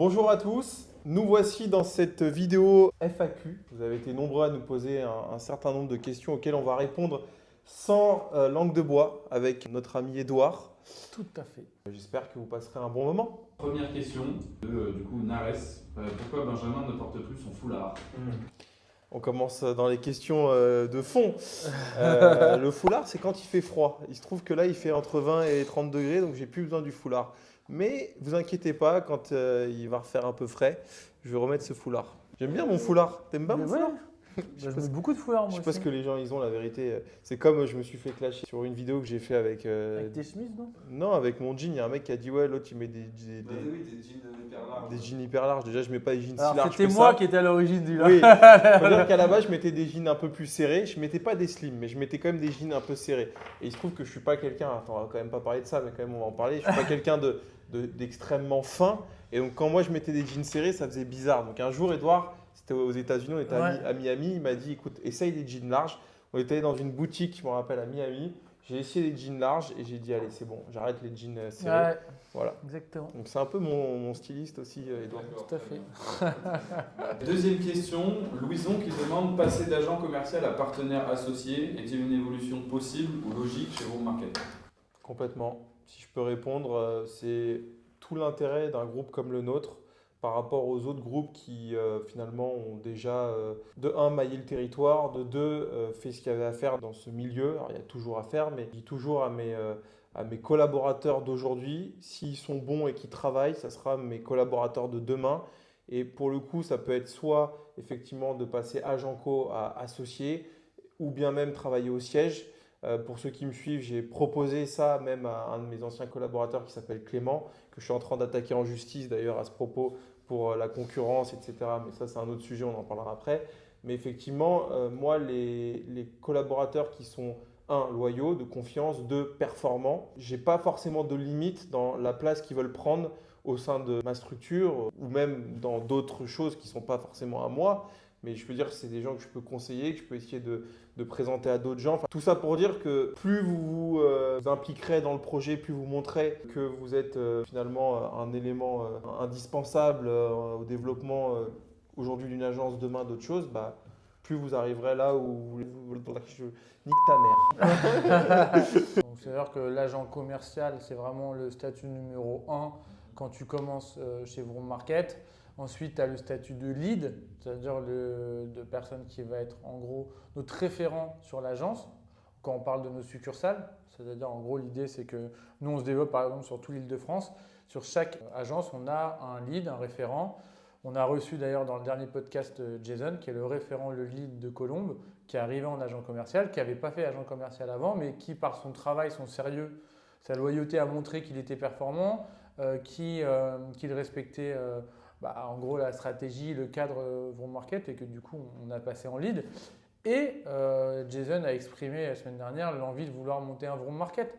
Bonjour à tous, nous voici dans cette vidéo FAQ. Vous avez été nombreux à nous poser un certain nombre de questions auxquelles on va répondre sans langue de bois avec notre ami Edouard. Tout à fait. J'espère que vous passerez un bon moment. Première question de du coup Nares. Pourquoi Benjamin ne porte plus son foulard? On commence dans les questions de fond. Le foulard, c'est quand il fait froid. Il se trouve que là, il fait entre 20 et 30 degrés, donc j'ai plus besoin du foulard. Mais vous inquiétez pas, quand il va refaire un peu frais, je vais remettre ce foulard. J'aime bien mon foulard. T'aimes pas mon foulard? Je mets beaucoup de foulards, Je moi sais pas aussi. ce que les gens ils ont, la vérité. C'est comme je me suis fait clasher sur une vidéo que j'ai fait avec. Avec tes chemises, non? Non, avec mon jean. Il y a un mec qui a dit ouais, l'autre il met des Oui, des jeans hyper larges. des jeans hyper larges. Déjà, je mets pas des jeans si Alors, larges c'était que moi ça. qui étais à l'origine du Oui, là. faut dire qu'à la base, je mettais des jeans un peu plus serrés. Je mettais pas des slims, mais je mettais quand même des jeans un peu serrés. Et il se trouve que je suis pas quelqu'un. Attends, on va quand même pas parler de ça, mais quand même on va en parler. Je suis pas quelqu'un d'extrêmement fin. Et donc quand moi je mettais des jeans serrés, ça faisait bizarre. Donc un jour, Edouard, c'était aux États-Unis, on était à Miami. Il m'a dit, écoute, essaye des jeans larges. On était allé dans une boutique, je me rappelle, à Miami. J'ai essayé des jeans larges et j'ai dit, allez, c'est bon, j'arrête les jeans serrés. Ouais, Voilà. exactement. Donc c'est un peu mon styliste aussi, Edouard. Tout à fait. Deuxième question, Louison qui demande passer d'agent commercial à partenaire associé est-il une évolution possible ou logique chez Vroom Market? Complètement. Si je peux répondre, c'est tout l'intérêt d'un groupe comme le nôtre par rapport aux autres groupes qui finalement ont déjà de un maillé le territoire, de deux fait ce qu'il y avait à faire dans ce milieu. Alors il y a toujours à faire, mais je dis toujours à mes collaborateurs d'aujourd'hui, s'ils sont bons et qu'ils travaillent, ça sera mes collaborateurs de demain. Et pour le coup, ça peut être soit effectivement de passer agent co à associé, ou bien même travailler au siège. Pour ceux qui me suivent, j'ai proposé ça même à un de mes anciens collaborateurs qui s'appelle Clément, que je suis en train d'attaquer en justice d'ailleurs à ce propos pour la concurrence, etc. Mais ça, c'est un autre sujet, on en parlera après. Mais effectivement, moi, les collaborateurs qui sont, un, loyaux, de confiance, deux, performants, j'ai pas forcément de limite dans la place qu'ils veulent prendre au sein de ma structure ou même dans d'autres choses qui ne sont pas forcément à moi. Mais je peux dire que c'est des gens que je peux conseiller, que je peux essayer de présenter à d'autres gens. Enfin, tout ça pour dire que plus vous vous impliquerez dans le projet, plus vous montrez que vous êtes finalement un élément indispensable au développement aujourd'hui d'une agence, demain d'autres choses, bah, plus vous arriverez là où je nique ta mère. Donc, c'est-à-dire que l'agent commercial, c'est vraiment le statut numéro 1 quand tu commences chez Vroom Market. Ensuite, tu as le statut de lead, c'est-à-dire de personne qui va être en gros notre référent sur l'agence quand on parle de nos succursales. C'est-à-dire en gros l'idée c'est que nous on se développe par exemple sur toute l'Île-de-France. Sur chaque agence on a un lead, un référent. On a reçu d'ailleurs dans le dernier podcast Jason qui est le référent, le lead de Colombe, qui est arrivé en agent commercial, qui n'avait pas fait agent commercial avant mais qui par son travail, son sérieux, sa loyauté a montré qu'il était performant, qu'il respectait en gros la stratégie, le cadre Vroom Market et que du coup on a passé en lead. Et Jason a exprimé la semaine dernière l'envie de vouloir monter un Vroom Market.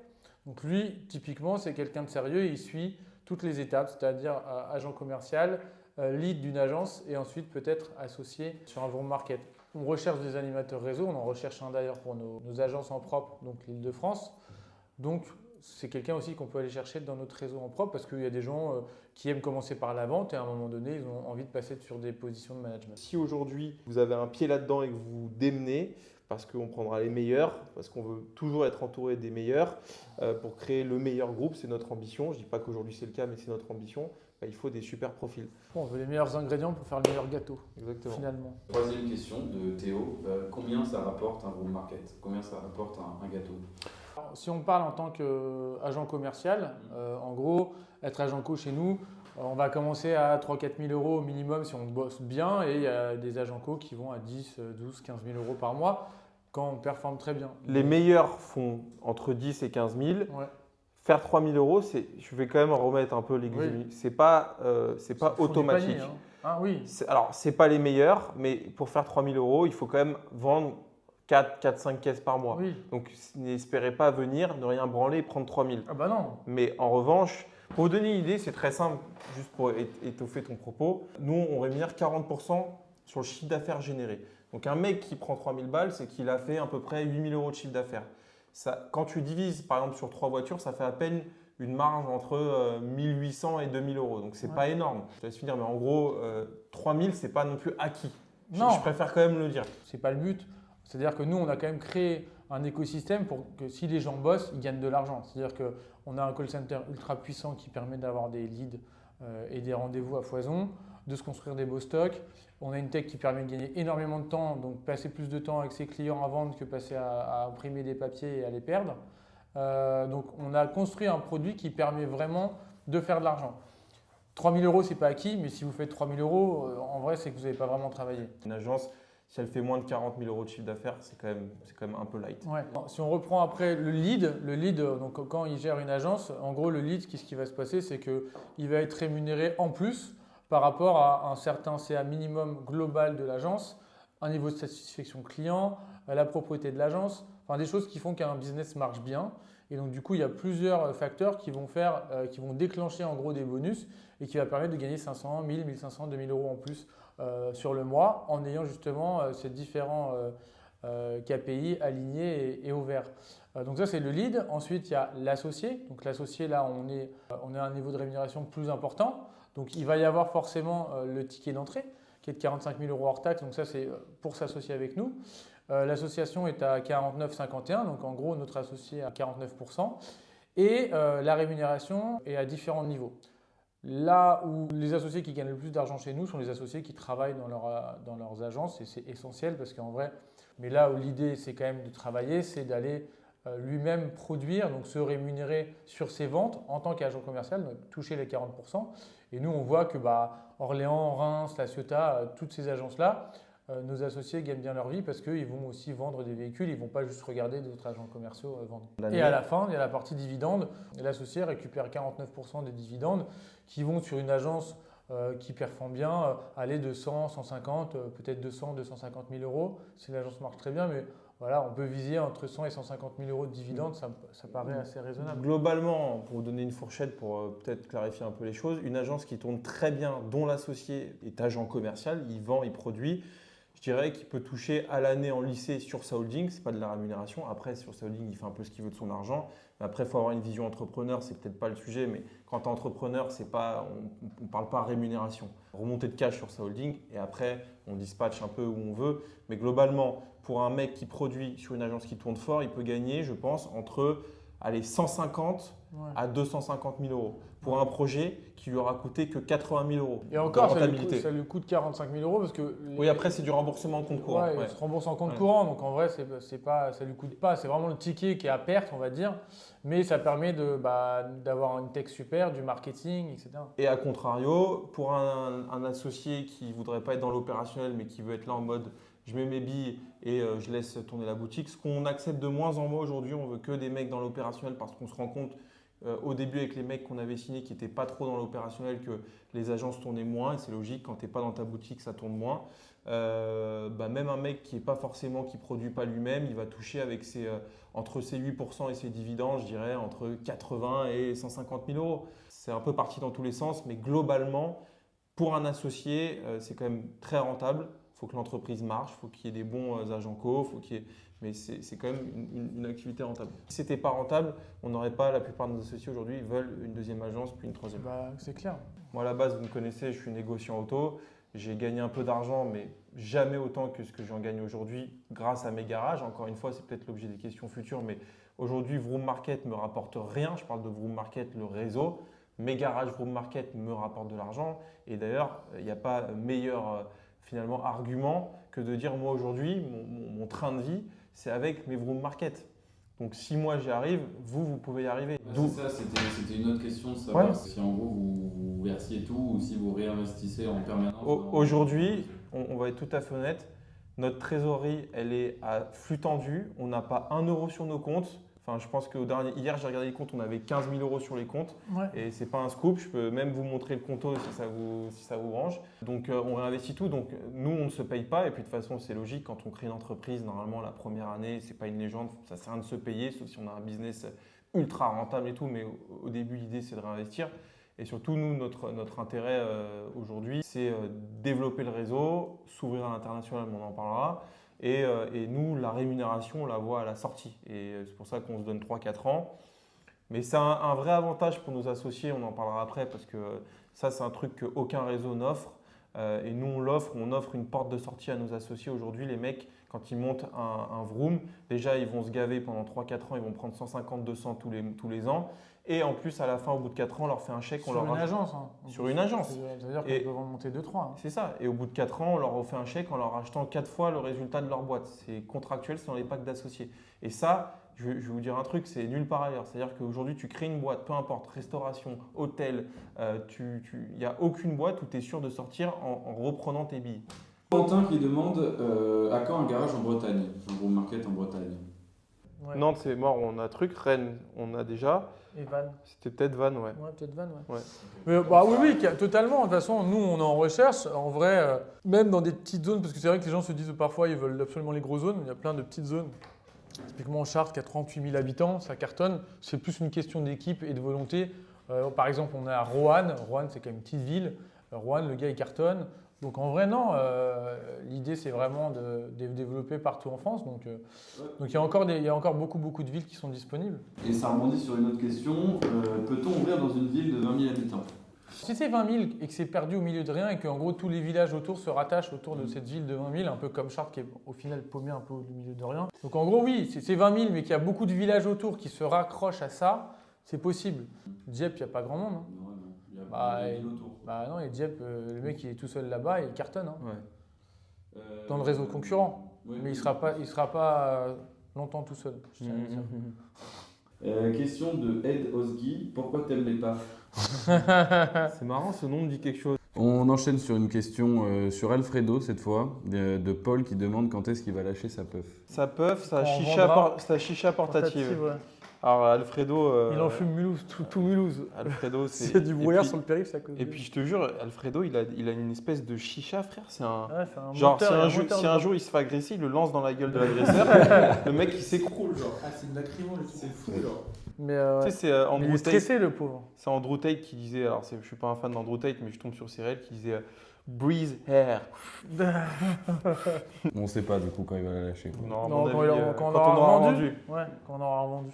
Donc lui, typiquement, c'est quelqu'un de sérieux, il suit toutes les étapes, c'est-à-dire agent commercial, lead d'une agence et ensuite peut-être associé sur un Vroom Market. On recherche des animateurs réseau, on en recherche un d'ailleurs pour nos agences en propre, donc l'Île-de-France. Donc c'est quelqu'un aussi qu'on peut aller chercher dans notre réseau en propre parce qu'il y a des gens qui aiment commencer par la vente et à un moment donné, ils ont envie de passer sur des positions de management. Si aujourd'hui vous avez un pied là-dedans et que vous vous démenez, parce qu'on prendra les meilleurs, parce qu'on veut toujours être entouré des meilleurs, pour créer le meilleur groupe, c'est notre ambition. Je ne dis pas qu'aujourd'hui c'est le cas, mais c'est notre ambition. Bah, il faut des super profils. Bon, on veut les meilleurs ingrédients pour faire le meilleur gâteau, Exactement. finalement. Troisième question de Théo, combien ça rapporte un Vroom Market? Combien ça rapporte un gâteau? Alors, si on parle en tant qu'agent commercial, en gros, être agent co chez nous, on va commencer à 3-4 000 euros au minimum si on bosse bien et il y a des agents co qui vont à 10, 12, 15 000 euros par mois quand on performe très bien. Les meilleurs font entre 10 et 15 000. Ouais. Faire 3 000 euros, je vais quand même remettre un peu les Oui. C'est pas Ils font du automatique. panier, hein. Ah oui. Alors, ce n'est pas les meilleurs, mais pour faire 3 000 euros, il faut quand même vendre 4-5 caisses par mois. Oui. Donc, n'espérez pas venir, ne rien branler et prendre 3 000. Ah bah non. Mais en revanche, pour vous donner une idée, c'est très simple, juste pour étoffer ton propos. Nous, on rémunère 40% sur le chiffre d'affaires généré. Donc, un mec qui prend 3 000 balles, c'est qu'il a fait à peu près 8 000 euros de chiffre d'affaires. Quand tu divises, par exemple, sur 3 voitures, ça fait à peine une marge entre 1800 et 2000 euros. Donc, c'est pas énorme. Je te laisse finir, mais en gros, 3000, c'est pas non plus acquis. Non. Je préfère quand même le dire. C'est pas le but. C'est-à-dire que nous, on a quand même créé un écosystème pour que si les gens bossent, ils gagnent de l'argent. C'est-à-dire qu'on a un call center ultra puissant qui permet d'avoir des leads et des rendez-vous à foison, de se construire des beaux stocks. On a une tech qui permet de gagner énormément de temps, donc passer plus de temps avec ses clients à vendre que passer à imprimer des papiers et à les perdre. Donc on a construit un produit qui permet vraiment de faire de l'argent. 3 000 euros, ce n'est pas acquis, mais si vous faites 3 000 euros, en vrai, c'est que vous n'avez pas vraiment travaillé. Une agence, si elle fait moins de 40 000 euros de chiffre d'affaires, c'est quand même un peu light. Ouais. Si on reprend après le lead, donc quand il gère une agence, en gros, le lead, ce qui va se passer, c'est qu'il va être rémunéré en plus par rapport à un certain CA minimum global de l'agence, un niveau de satisfaction client, la propreté de l'agence, enfin des choses qui font qu'un business marche bien. Et donc du coup, il y a plusieurs facteurs qui vont déclencher en gros des bonus et qui va permettre de gagner 500, 1000, 1500, 2000 euros en plus sur le mois en ayant justement ces différents KPI alignés et au vert. Donc ça, c'est le lead. Ensuite, il y a l'associé. Donc l'associé, là, on est à un niveau de rémunération plus important. Donc il va y avoir forcément le ticket d'entrée qui est de 45 000 euros hors taxe. Donc ça, c'est pour s'associer avec nous. L'association est à 49,51, donc en gros notre associé à 49%. Et la rémunération est à différents niveaux. Là où les associés qui gagnent le plus d'argent chez nous sont les associés qui travaillent dans leurs agences et c'est essentiel parce qu'en vrai, mais là où l'idée c'est quand même de travailler, c'est d'aller lui-même produire, donc se rémunérer sur ses ventes en tant qu'agent commercial, donc toucher les 40%. Et nous on voit que Orléans, Reims, La Ciotat, toutes ces agences-là, nos associés gagnent bien leur vie parce qu'ils vont aussi vendre des véhicules, ils ne vont pas juste regarder d'autres agents commerciaux vendre. Et à la fin, il y a la partie dividendes. L'associé récupère 49% des dividendes qui vont sur une agence qui performe bien, aller de 100, 150, peut-être 200, 250 000 euros. Si l'agence marche très bien, mais voilà, on peut viser entre 100 et 150 000 euros de dividendes, ça paraît assez raisonnable. Globalement, pour vous donner une fourchette, pour peut-être clarifier un peu les choses, une agence qui tourne très bien, dont l'associé est agent commercial, il vend, il produit, je dirais qu'il peut toucher à l'année en lycée sur sa holding, ce n'est pas de la rémunération. Après, sur sa holding, il fait un peu ce qu'il veut de son argent. Mais après, il faut avoir une vision entrepreneur, c'est peut-être pas le sujet, mais quand tu es entrepreneur, on ne parle pas rémunération. Remontée de cash sur sa holding et après, on dispatche un peu où on veut. Mais globalement, pour un mec qui produit sur une agence qui tourne fort, il peut gagner, je pense, entre 150 à 250 000 euros pour un projet qui lui aura coûté que 80 000 euros. Et encore, ça lui coûte 45 000 euros parce que… Oui, après, c'est du remboursement en compte courant. Il se rembourse en compte courant, donc en vrai, ça ne lui coûte pas. C'est vraiment le ticket qui est à perte, on va dire, mais ça permet d'avoir une tech super, du marketing, etc. Et à contrario, pour un associé qui ne voudrait pas être dans l'opérationnel, mais qui veut être là en mode je mets mes billes et je laisse tourner la boutique, ce qu'on accepte de moins en moins aujourd'hui, on veut que des mecs dans l'opérationnel parce qu'on se rend compte au début avec les mecs qu'on avait signés qui n'étaient pas trop dans l'opérationnel que les agences tournaient moins et c'est logique, quand tu n'es pas dans ta boutique ça tourne moins. Même un mec qui ne produit pas lui-même, il va toucher avec entre ses 8% et ses dividendes, je dirais entre 80 et 150 000 euros. C'est un peu parti dans tous les sens, mais globalement, pour un associé, c'est quand même très rentable. Il faut que l'entreprise marche, il faut qu'il y ait des bons agents co, mais c'est quand même une activité rentable. Si ce n'était pas rentable, on n'aurait pas, la plupart de nos associés aujourd'hui veulent une deuxième agence puis une troisième. C'est clair. Moi à la base, vous me connaissez, je suis négociant auto. J'ai gagné un peu d'argent, mais jamais autant que ce que j'en gagne aujourd'hui grâce à mes garages. Encore une fois, c'est peut-être l'objet des questions futures, mais aujourd'hui, Vroom Market ne me rapporte rien. Je parle de Vroom Market, le réseau. Mes garages Vroom Market me rapportent de l'argent. Et d'ailleurs, il n'y a pas meilleur finalement argument que de dire moi aujourd'hui, mon train de vie, c'est avec mes Vroom Market. Donc si moi j'y arrive, vous pouvez y arriver. C'est ça, c'était une autre question de savoir si en gros vous versiez tout ou si vous réinvestissez en permanence. Aujourd'hui, on va être tout à fait honnête, notre trésorerie, elle est à flux tendu. On n'a pas 1 euro sur nos comptes. Enfin, je pense hier, j'ai regardé les comptes, on avait 15 000 euros sur les comptes. Ouais. Et ce n'est pas un scoop. Je peux même vous montrer le compto si ça vous branche. Donc, on réinvestit tout. Donc, nous, on ne se paye pas. Et puis, de toute façon, c'est logique. Quand on crée une entreprise, normalement, la première année, ce n'est pas une légende. Ça ne sert à rien de se payer, sauf si on a un business ultra rentable et tout. Mais au début, l'idée, c'est de réinvestir. Et surtout, nous, notre intérêt aujourd'hui, c'est développer le réseau, s'ouvrir à l'international, on en parlera. Et nous, la rémunération, on la voit à la sortie. Et c'est pour ça qu'on se donne 3-4 ans. Mais c'est un vrai avantage pour nos associés, on en parlera après parce que ça, c'est un truc qu'aucun réseau n'offre. Et nous, on offre une porte de sortie à nos associés. Aujourd'hui, les mecs, quand ils montent un Vroom, déjà, ils vont se gaver pendant 3-4 ans, ils vont prendre 150, 200 tous les ans. Et en plus, à la fin, au bout de 4 ans, on leur fait un chèque. Sur une agence. Hein. Sur une agence. C'est-à-dire qu'on peut en monter 2-3. Hein. C'est ça. Et au bout de 4 ans, on leur refait un chèque en leur achetant 4 fois le résultat de leur boîte. C'est contractuel, c'est dans les packs d'associés. Et ça, je vais vous dire un truc, c'est nulle part ailleurs. C'est-à-dire qu'aujourd'hui, tu crées une boîte, peu importe, restauration, hôtel, il n'y a aucune boîte où tu es sûr de sortir en reprenant tes billes. Quentin qui demande à quand un garage en Bretagne, un Vroom Market en Bretagne. Ouais. Nantes, c'est mort, on a un truc. Rennes, on a déjà. Et Vannes. C'était peut-être Vannes, ouais. Ouais, peut-être Vannes, ouais. Ouais. Mais, oui, totalement. De toute façon, nous, on est en recherche. En vrai, même dans des petites zones, parce que c'est vrai que les gens se disent parfois ils veulent absolument les grosses zones. Il y a plein de petites zones. Typiquement en Chartres, qui a 38 000 habitants, ça cartonne. C'est plus une question d'équipe et de volonté. Par exemple, on est à Roanne. Roanne, c'est quand même une petite ville. Roanne, le gars, il cartonne. Donc en vrai, non. L'idée, c'est vraiment de développer partout en France. Donc il y a encore beaucoup de villes qui sont disponibles. Et ça rebondit sur une autre question. Peut-on ouvrir dans une ville de 20 000 habitants? Si c'est 20 000 et que c'est perdu au milieu de rien et qu'en gros tous les villages autour se rattachent autour de cette ville de 20 000, un peu comme Chartres qui est au final paumé un peu au milieu de rien. Donc en gros oui, c'est 20 000 mais qu'il y a beaucoup de villages autour qui se raccrochent à ça, c'est possible. Dieppe, il n'y a pas grand monde. Hein. Non, il y a des villes autour. Bah non, et Dieppe, le mec il est tout seul là-bas et il cartonne. Hein. Ouais. Dans le réseau concurrent. Oui, Mais il sera pas longtemps tout seul. Je tiens à le dire. Question de Ed Osgi. Pourquoi t'aimes les PAF? C'est marrant, ce nom me dit quelque chose. On enchaîne sur une question sur Alfredo cette fois, de Paul qui demande quand est-ce qu'il va lâcher sa puff. Sa puff, sa On chicha portative. Ouais. Alors Alfredo. Il en fume Mulhouse, tout Mulhouse. Alfredo, S'il y a du brouillard sur le périph', c'est à cause de Et lui. puis je te jure, Alfredo, il a une espèce de chicha, frère. C'est un. Ouais, c'est un Genre, moteur, si un jour il se fait agresser, il le lance dans la gueule de l'agresseur. Le mec, il s'écroule, genre. Ah, c'est une lacrymo, c'est fou, genre. Mais, Tu sais, c'est mais Andrew il est Tate. stressé, le pauvre. C'est Andrew Tate qui disait. Alors, je suis pas un fan d'Andrew Tate, mais je tombe sur ses réels qui disait Breathe air. On sait pas du coup quand il va la lâcher. Non, à Non, mon quand, avis, quand on quand aura vendu. Ouais, quand on aura vendu.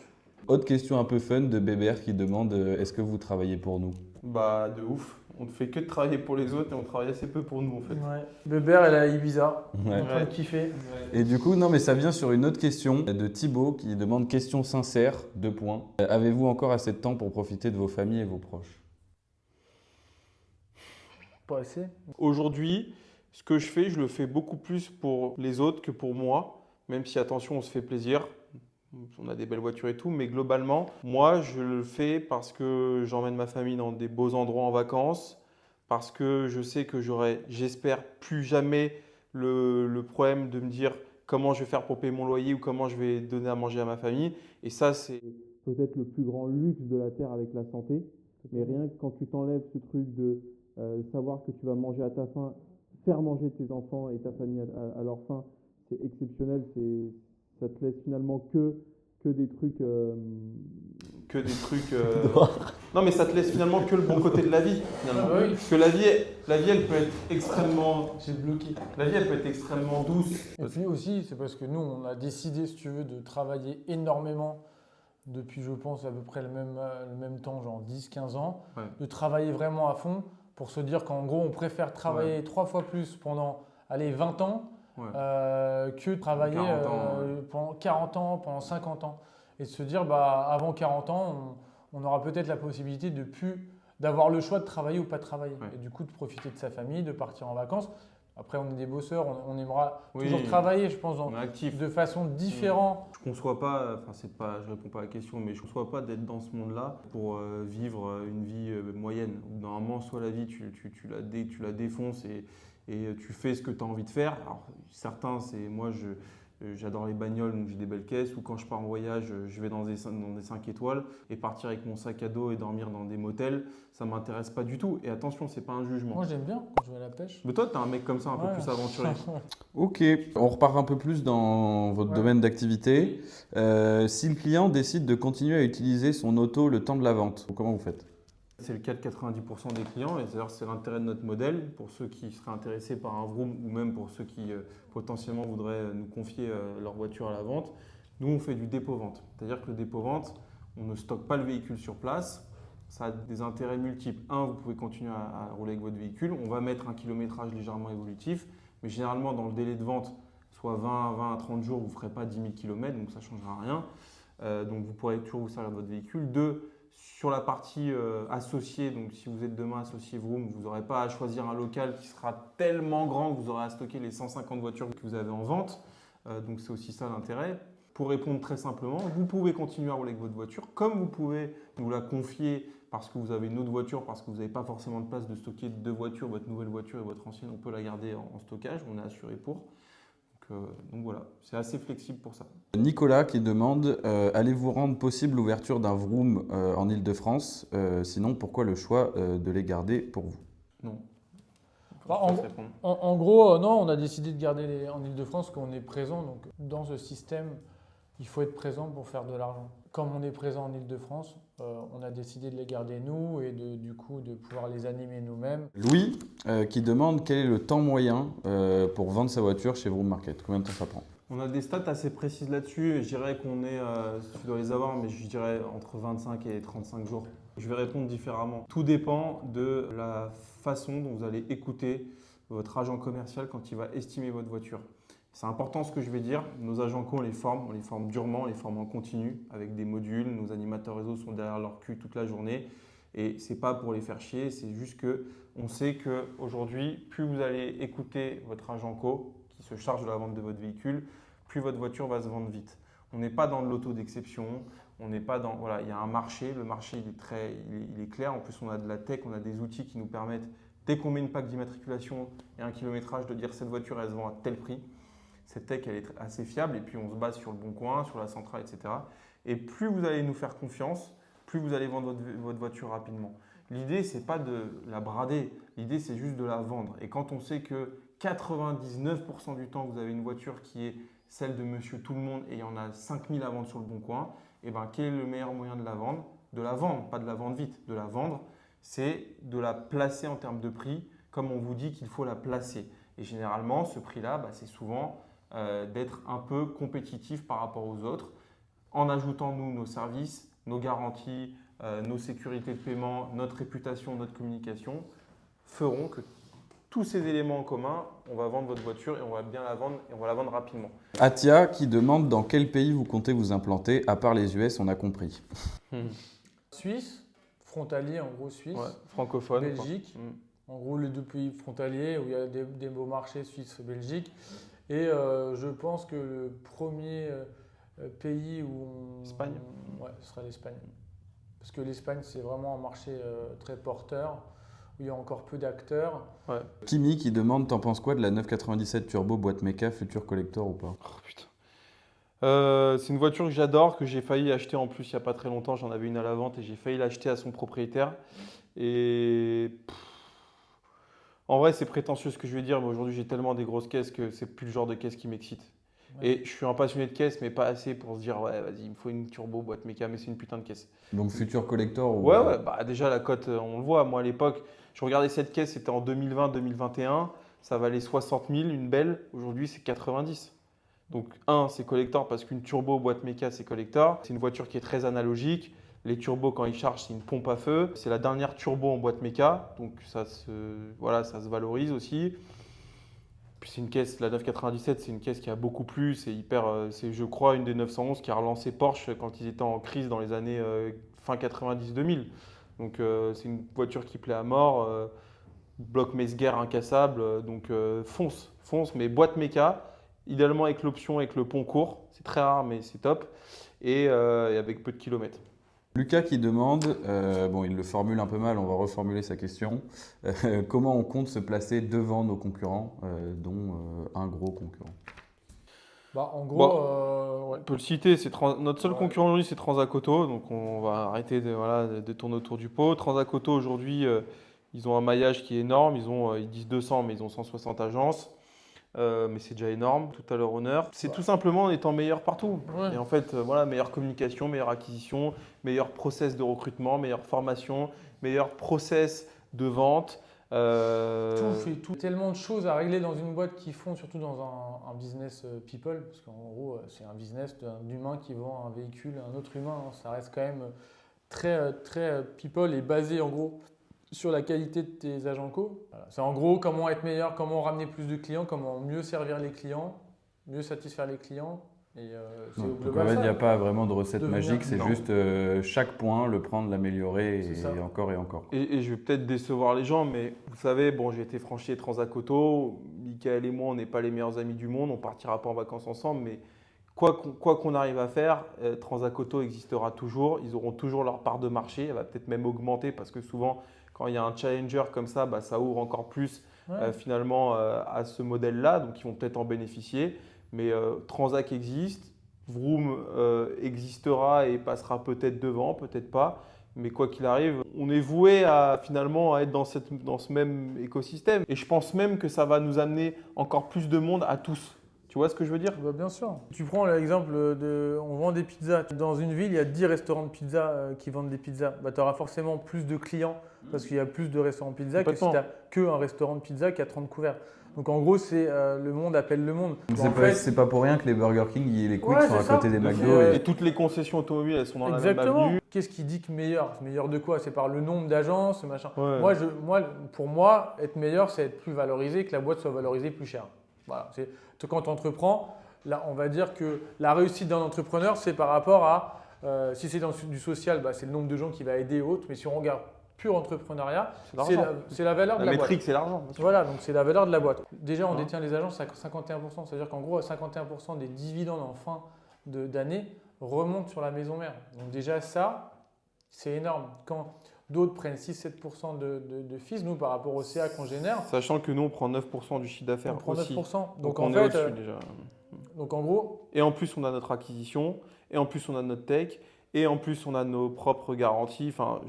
Autre question un peu fun de Bébert qui demande est-ce que vous travaillez pour nous? Bah, de ouf. On ne fait que de travailler pour les autres et on travaille assez peu pour nous, en fait. Ouais. Bébert, elle est à Ibiza. Ouais. On est en train de kiffer. Et du coup, non mais ça vient sur une autre question de Thibaut qui demande question sincère, 2 points. Avez-vous encore assez de temps pour profiter de vos familles et vos proches? Pas assez. Aujourd'hui, ce que je fais, je le fais beaucoup plus pour les autres que pour moi. Même si, attention, on se fait plaisir. On a des belles voitures et tout, mais globalement, moi, je le fais parce que j'emmène ma famille dans des beaux endroits en vacances, parce que je sais que j'espère, plus jamais le problème de me dire comment je vais faire pour payer mon loyer ou comment je vais donner à manger à ma famille. Et ça, c'est peut-être le plus grand luxe de la Terre avec la santé. Mais rien que quand tu t'enlèves ce truc de savoir que tu vas manger à ta faim, faire manger tes enfants et ta famille à leur faim, c'est exceptionnel. Ça te laisse finalement que des trucs. Non, mais ça te laisse finalement que le bon côté de la vie. Finalement. Ah oui. Parce que la vie, elle peut être extrêmement. J'ai bloqué. La vie, elle peut être extrêmement douce. Et puis aussi, c'est parce que nous, on a décidé, si tu veux, de travailler énormément depuis, je pense, à peu près le même temps, genre 10-15 ans, Ouais. de travailler vraiment à fond pour se dire qu'en gros, on préfère travailler 3 fois plus pendant, allez, 20 ans que travailler 40 ans, pendant 40 ans, pendant 50 ans. Et de se dire, bah, avant 40 ans, on aura peut-être la possibilité d'avoir le choix de travailler ou pas travailler. Ouais. Et du coup, de profiter de sa famille, de partir en vacances. Après, on est des bosseurs, on aimera Oui. toujours travailler, je pense, On est actif. de façon différente. Je conçois pas, je réponds pas à la question, mais je conçois pas d'être dans ce monde-là pour vivre une vie moyenne. Normalement, soit la vie, tu la défonces et tu fais ce que tu as envie de faire. Alors, certains, c'est moi, j'adore les bagnoles, donc j'ai des belles caisses, ou quand je pars en voyage, je vais dans des 5 étoiles, et partir avec mon sac à dos et dormir dans des motels, ça ne m'intéresse pas du tout. Et attention, c'est pas un jugement. Moi, j'aime bien quand je vais à la pêche. Mais toi, tu es un mec comme ça, un peu Ouais. plus aventurier. Ok, on repart un peu plus dans votre domaine d'activité. Si le client décide de continuer à utiliser son auto le temps de la vente, comment vous faites? C'est le cas de 90% des clients, et d'ailleurs c'est l'intérêt de notre modèle pour ceux qui seraient intéressés par un Vroom ou même pour ceux qui potentiellement voudraient nous confier leur voiture à la vente. Nous, on fait du dépôt-vente. C'est-à-dire que le dépôt-vente, on ne stocke pas le véhicule sur place. Ça a des intérêts multiples. Un, vous pouvez continuer à rouler avec votre véhicule. On va mettre un kilométrage légèrement évolutif, mais généralement dans le délai de vente, soit 20 à 30 jours, vous ne ferez pas 10 000 km, donc ça ne changera rien. Donc vous pourrez toujours vous servir de votre véhicule. Deux, sur la partie associée, donc si vous êtes demain associé Vroom, vous n'aurez pas à choisir un local qui sera tellement grand que vous aurez à stocker les 150 voitures que vous avez en vente. Donc c'est aussi ça l'intérêt. Pour répondre très simplement, vous pouvez continuer à rouler avec votre voiture, comme vous pouvez nous la confier parce que vous avez une autre voiture, parce que vous n'avez pas forcément de place de stocker deux voitures, votre nouvelle voiture et votre ancienne, on peut la garder en stockage, on est assuré pour. Donc voilà, c'est assez flexible pour ça. Nicolas qui demande allez-vous rendre possible l'ouverture d'un Vroom en Ile-de-France sinon, pourquoi le choix de les garder pour vous? Non. Bah, en gros, non, on a décidé de garder en Ile-de-France qu'on est présent. Donc, dans ce système, il faut être présent pour faire de l'argent. Comme on est présent en Ile-de-France, on a décidé de les garder nous et du coup de pouvoir les animer nous-mêmes. Louis qui demande quel est le temps moyen pour vendre sa voiture chez Vroom Market. Combien de temps ça prend? On a des stats assez précises là-dessus. Je dirais qu'on est, tu dois les avoir, mais je dirais entre 25 et 35 jours. Je vais répondre différemment. Tout dépend de la façon dont vous allez écouter votre agent commercial quand il va estimer votre voiture. C'est important ce que je vais dire. Nos agents co, on les forme durement, on les forme en continu avec des modules. Nos animateurs réseau sont derrière leur cul toute la journée. Et ce n'est pas pour les faire chier, c'est juste qu'on sait qu'aujourd'hui, plus vous allez écouter votre agent co qui se charge de la vente de votre véhicule, plus votre voiture va se vendre vite. On n'est pas dans de l'auto d'exception, on n'est pas dans… Voilà, il y a un marché, le marché il est clair. En plus, on a de la tech, on a des outils qui nous permettent, dès qu'on met une plaque d'immatriculation et un kilométrage, de dire cette voiture, elle se vend à tel prix. Cette tech, elle est assez fiable et puis on se base sur le Bon Coin, sur la centrale, etc. Et plus vous allez nous faire confiance, plus vous allez vendre votre voiture rapidement. L'idée, ce n'est pas de la brader, l'idée, c'est juste de la vendre. Et quand on sait que 99% du temps, vous avez une voiture qui est celle de monsieur tout le monde et il y en a 5000 à vendre sur le Bon Coin, et ben, quel est le meilleur moyen de la vendre? De la vendre, pas de la vendre vite, de la vendre, c'est de la placer en termes de prix, comme on vous dit qu'il faut la placer. Et généralement, ce prix-là, c'est souvent d'être un peu compétitif par rapport aux autres, en ajoutant nous nos services, nos garanties, nos sécurités de paiement, notre réputation, notre communication, feront que tous ces éléments en commun, on va vendre votre voiture et on va bien la vendre et on va la vendre rapidement. Atia qui demande dans quel pays vous comptez vous implanter, à part les US, on a compris. Suisse, frontalier en gros Suisse, francophone. Belgique, en gros les deux pays frontaliers où il y a des beaux marchés, Suisse, Belgique. Et je pense que le premier pays où Espagne. Ouais, ce sera l'Espagne. Parce que l'Espagne, c'est vraiment un marché très porteur, où il y a encore peu d'acteurs. Ouais. Kimi qui demande, t'en penses quoi de la 997 Turbo boîte méca, futur collector ou pas? Oh putain. C'est une voiture que j'adore, que j'ai failli acheter en plus il n'y a pas très longtemps. J'en avais une à la vente et j'ai failli l'acheter à son propriétaire. Et en vrai, c'est prétentieux ce que je vais dire, mais aujourd'hui, j'ai tellement des grosses caisses que c'est plus le genre de caisse qui m'excite. Ouais. Et je suis un passionné de caisse, mais pas assez pour se dire, ouais, vas-y, il me faut une turbo boîte méca, mais c'est une putain de caisse. Donc, futur collector ou… Ouais, déjà, la cote, on le voit. Moi, à l'époque, je regardais cette caisse, c'était en 2020-2021. Ça valait 60 000, une belle. Aujourd'hui, c'est 90. Donc, c'est collector parce qu'une turbo boîte méca, c'est collector. C'est une voiture qui est très analogique. Les turbos, quand ils chargent, c'est une pompe à feu. C'est la dernière turbo en boîte méca, donc ça se valorise aussi. Puis c'est une caisse, la 997, c'est une caisse qui a beaucoup plu. C'est je crois une des 911 qui a relancé Porsche quand ils étaient en crise dans les années fin 90-2000. Donc c'est une voiture qui plaît à mort. Bloc Mesguer incassable, donc fonce, mais boîte méca, idéalement avec l'option avec le pont court. C'est très rare, mais c'est top. Et avec peu de kilomètres. Lucas qui demande, il le formule un peu mal, on va reformuler sa question. Comment on compte se placer devant nos concurrents, dont un gros concurrent? En gros, on peut le citer, notre seul concurrent aujourd'hui, c'est Transacoto. Donc on va arrêter de tourner autour du pot. Transacoto aujourd'hui, ils ont un maillage qui est énorme. Ils disent 200, mais ils ont 160 agences. Mais c'est déjà énorme, tout à leur honneur. C'est tout simplement en étant meilleur partout. Ouais. Et en fait, meilleure communication, meilleure acquisition, meilleur process de recrutement, meilleure formation, meilleur process de vente, Tout fait tout. Tellement de choses à régler dans une boîte qui font, surtout dans un business people, parce qu'en gros, c'est un business d'un humain qui vend un véhicule à un autre humain. Hein. Ça reste quand même très people et basé en gros sur la qualité de tes agents co. Voilà. C'est en gros comment être meilleur, comment ramener plus de clients, comment mieux servir les clients, mieux satisfaire les clients. Et c'est au Donc en global fait, il ça. n'y a pas vraiment de recette Devenir- magique, c'est Non. juste chaque point, le prendre, l'améliorer C'est et ça. encore et encore. Et je vais peut-être décevoir les gens, mais vous savez, bon, j'ai été franchi Transac Auto. Michael et moi, on n'est pas les meilleurs amis du monde. On partira pas en vacances ensemble, mais quoi qu'on arrive à faire, Transac Auto existera toujours. Ils auront toujours leur part de marché. Elle va peut-être même augmenter parce que souvent, quand il y a un challenger comme ça, bah, ça ouvre encore plus Ouais. finalement à ce modèle-là. Donc, ils vont peut-être en bénéficier. Mais Transac existe. Vroom existera et passera peut-être devant, peut-être pas. Mais quoi qu'il arrive, on est voué à finalement à être dans ce même écosystème. Et je pense même que ça va nous amener encore plus de monde à tous. Tu vois ce que je veux dire? Bah, bien sûr. Tu prends l'exemple de. On vend des pizzas. Dans une ville, il y a 10 restaurants de pizza qui vendent des pizzas. Bah, tu auras forcément plus de clients parce qu'il y a plus de restaurants de pizza que si tu Complètement. n'as qu'un restaurant de pizza qui a 30 couverts. Donc en gros, c'est le monde appelle le monde. C'est En pas, fait, c'est pas pour rien que les Burger King et les Quick Ouais, sont à c'est ça. côté des Et McDo. puis, Et toutes les concessions automobiles, elles sont dans la même exactement. avenue. Qu'est-ce qui dit que meilleur? Meilleur de quoi? C'est par le nombre d'agences, machin. Ouais. Pour moi, être meilleur, c'est être plus valorisé, que la boîte soit valorisée plus cher. Voilà. Quand tu entreprends, là, on va dire que la réussite d'un entrepreneur, c'est par rapport à, si c'est dans du social, bah, c'est le nombre de gens qui va aider et autres. Mais si on regarde pur entrepreneuriat, c'est la valeur de La la boîte. métrique, c'est l'argent. bien sûr. Voilà, donc c'est la valeur de la boîte. Déjà, on Hein. détient les agences à 51%. C'est-à-dire qu'en gros, 51% des dividendes en fin d'année remontent sur la maison mère. Donc déjà, ça, c'est énorme. Quand d'autres prennent 6-7% de fees, nous, par rapport au CA qu'on génère, Sachant que nous, on prend 9% du chiffre d'affaires on prend aussi. 9%. Donc en on est fait, au-dessus déjà. donc en gros, Et en plus, on a notre acquisition, et en plus, on a notre tech, et en plus, on a nos propres garanties. Enfin,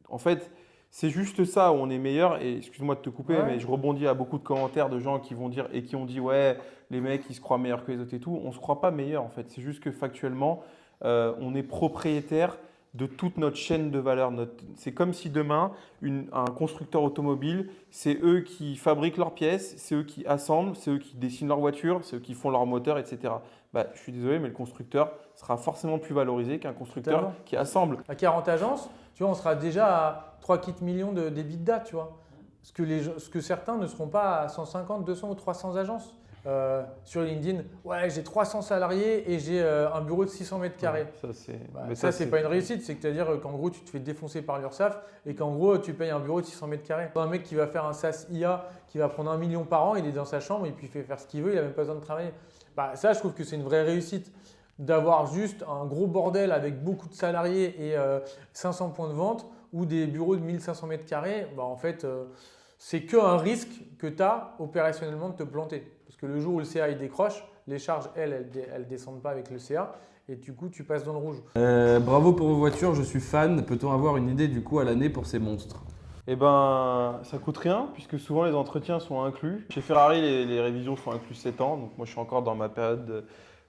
en fait, c'est juste ça où on est meilleur. Et excuse-moi de te couper, Ouais. mais je rebondis à beaucoup de commentaires de gens qui vont dire et qui ont dit ouais, les mecs, ils se croient meilleurs que les autres et tout. On ne se croit pas meilleur en fait. C'est juste que factuellement, on est propriétaire de toute notre chaîne de valeur. C'est comme si demain, un constructeur automobile, c'est eux qui fabriquent leurs pièces, c'est eux qui assemblent, c'est eux qui dessinent leurs voitures, c'est eux qui font leurs moteurs, etc. Bah, je suis désolé, mais le constructeur sera forcément plus valorisé qu'un constructeur Totalement. qui assemble. à 40 agences, tu vois, on sera déjà à 3-4 millions d'EBITDA, tu vois. Ce que certains ne seront pas à 150, 200 ou 300 agences. Sur LinkedIn, ouais, j'ai 300 salariés et j'ai un bureau de 600 mètres carrés. Ça, c'est Bah, mais ça, c'est pas une réussite, c'est-à-dire qu'en gros, tu te fais défoncer par l'URSSAF et qu'en gros, tu payes un bureau de 600 mètres carrés. Un mec qui va faire un SaaS IA, qui va prendre 1 million par an, il est dans sa chambre et puis il fait faire ce qu'il veut, il n'a même pas besoin de travailler. Bah, ça, je trouve que c'est une vraie réussite. D'avoir juste un gros bordel avec beaucoup de salariés et 500 points de vente ou des bureaux de 1500 mètres carrés, bah, en fait, c'est qu'un risque que tu as opérationnellement de te planter. Parce que le jour où le CA il décroche, les charges, elles descendent pas avec le CA et du coup, tu passes dans le rouge. Bravo pour vos voitures, je suis fan. Peut-on avoir une idée du coût à l'année pour ces monstres? Eh ben, ça coûte rien puisque souvent les entretiens sont inclus. Chez Ferrari, les révisions sont incluses 7 ans. Donc moi, je suis encore dans ma période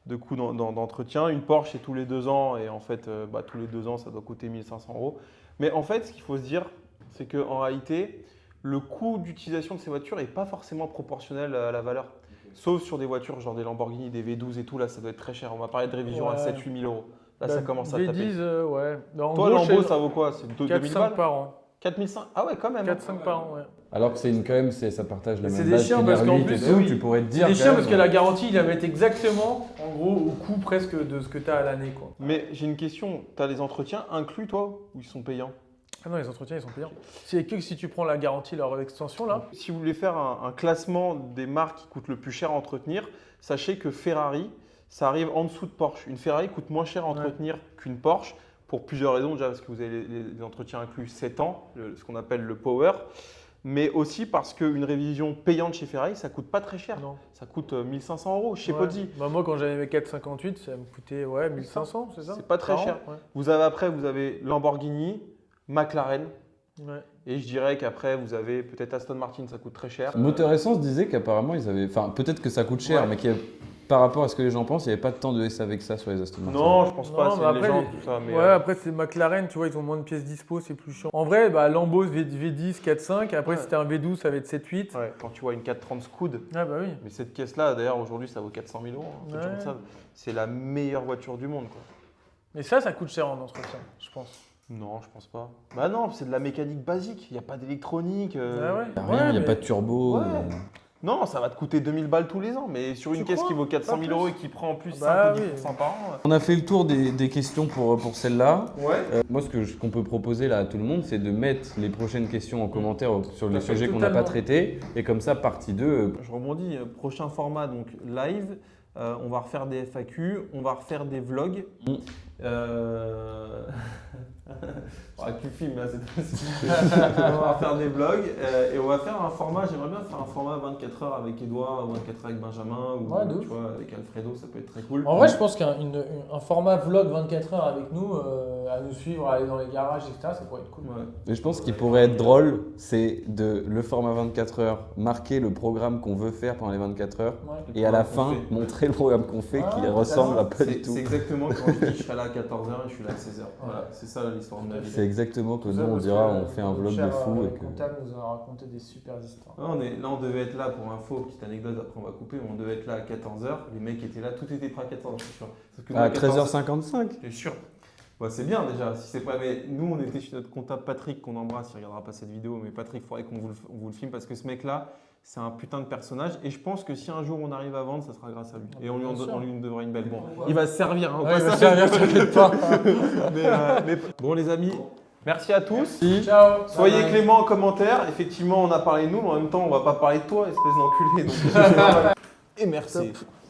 de coût d'entretien. Une Porsche, c'est tous les 2 ans et en fait, tous les 2 ans, ça doit coûter 1 500 €. Mais en fait, ce qu'il faut se dire, c'est qu'en réalité, le coût d'utilisation de ces voitures n'est pas forcément proportionnel à la valeur. Sauf sur des voitures genre des Lamborghini, des V12 et tout, là, ça doit être très cher. On va parler de révision à Ouais. 7-8 000 €. Là, Bah, ça commence à V10, taper. ouais. Bah, en Toi, gros, Lambo, chez- ça vaut quoi? C'est 2000 balles 4-5 par an. 4500? Ah ouais, quand même. 4-5 par an, ouais. Alors que c'est quand même, ça partage la C'est même des base chiens qu'une parce qu'en R8 plus, et tout, oui. tu pourrais te C'est dire. des quand chiens même, parce que la garantie, ils la mettent exactement, en gros, au coût presque de ce que tu as à l'année, quoi. Mais j'ai une question. Tu as les entretiens inclus, toi, ou ils sont payants? Ah non, les entretiens, ils sont payants. C'est que si tu prends la garantie, leur extension, là. Si vous voulez faire un classement des marques qui coûtent le plus cher à entretenir, sachez que Ferrari, ça arrive en dessous de Porsche. Une Ferrari coûte moins cher à entretenir qu'une Porsche pour plusieurs raisons. Déjà parce que vous avez les entretiens inclus 7 ans, ce qu'on appelle le Power. Mais aussi parce qu'une révision payante chez Ferrari, ça coûte pas très cher. Non. Ça coûte 1 500 € chez Ouais. Poggi. Bah, moi, quand j'avais mes 4,58, ça me coûtait 1500, c'est ça? C'est pas très Par an, cher. ouais. Vous avez Lamborghini, McLaren. Ouais. Et je dirais qu'après, vous avez peut-être Aston Martin, ça coûte très cher. Moteur Essence disait qu'apparemment ils avaient. Enfin, peut-être que ça coûte cher, Ouais. mais qu'il y a par rapport à ce que les gens pensent, il n'y avait pas tant de SAV que ça sur les Aston Martin. Non, je pense pas, Non, c'est mais une après, légende, tout ça. Mais, Ouais, après c'est McLaren, tu vois, ils ont moins de pièces dispo, c'est plus chiant. En vrai, Lambo V10, 4.5, après Ouais. si c'était un V12, ça va être 7.8. ouais, quand tu vois une 430 Scoot, Ah bah oui. mais cette caisse-là, d'ailleurs, aujourd'hui, ça vaut 400 000 euros. Hein, Ouais. comme ça. C'est la meilleure voiture du monde, quoi. Mais ça coûte cher en entretien, je pense. Non, je pense pas. Bah non, c'est de la mécanique basique. Il n'y a pas d'électronique. Ah ouais. Il n'y a rien, il n'y a mais- pas de turbo. Ouais. Non, ça va te coûter 2000 balles tous les ans. Mais sur une Tu caisse crois qui vaut 400 000 Pas euros plus. et qui prend en plus Bah 5 ou oui. 10% par an. On a fait le tour des questions pour celle-là. Ouais. Moi, qu'on peut proposer là à tout le monde, c'est de mettre les prochaines questions en commentaire sur les fait, sujets qu'on n'a pas totalement. traités. Et comme ça, partie 2. Je rebondis, prochain format, donc live. On va refaire des FAQ, on va refaire des vlogs. Mm. Tu filmes là, on va faire des vlogs et on va faire un format. J'aimerais bien faire un format 24 heures avec Edouard, 24 heures avec Benjamin ou Ouais, de ouf. tu vois, avec Alfredo, ça peut être très cool. En vrai, je pense qu'un format vlog 24 heures avec nous, à nous suivre, à aller dans les garages, etc., ça pourrait être cool. Ouais. Et je pense qu'il pourrait être drôle, c'est de le format 24 heures, marquer le programme qu'on veut faire pendant les 24 heures. Ouais. Et à la Qu'on fin, fait. montrer le programme qu'on fait qui Ah, ressemble à pas du C'est tout. c'est exactement quand je dis je serai là à 14h et je suis là à 16h. Voilà, c'est ça l'histoire de ma vie. C'est exactement que Tout ça nous on parce dira que on fait un vlog cher, de fou. Et que... comptable nous a raconté des super histoires. Là, on devait être là pour info, petite anecdote, après on va couper, mais on devait être là à 14h. Les mecs étaient là, tout était prêt à 14h, je suis sûr. Sauf que nous, À 14h, 13h55. t'es sûr. Bah, c'est bien déjà, si c'est pas. Mais nous, on était chez notre comptable Patrick, qu'on embrasse, il regardera pas cette vidéo, mais Patrick, il faudrait qu'on vous le filme parce que ce mec-là, c'est un putain de personnage. Et je pense que si un jour on arrive à vendre, ça sera grâce à lui. Et on lui, Bien sûr. on lui devra une belle. Bon, il va se servir, hein, au Ouais, il va passage. servir, t'inquiète pas. mais bon, les amis, merci à tous. Ciao. Soyez Bye bye. cléments en commentaire. Effectivement, on a parlé de nous, mais en même temps, on va pas parler de toi, espèce d'enculé. Donc, et merci.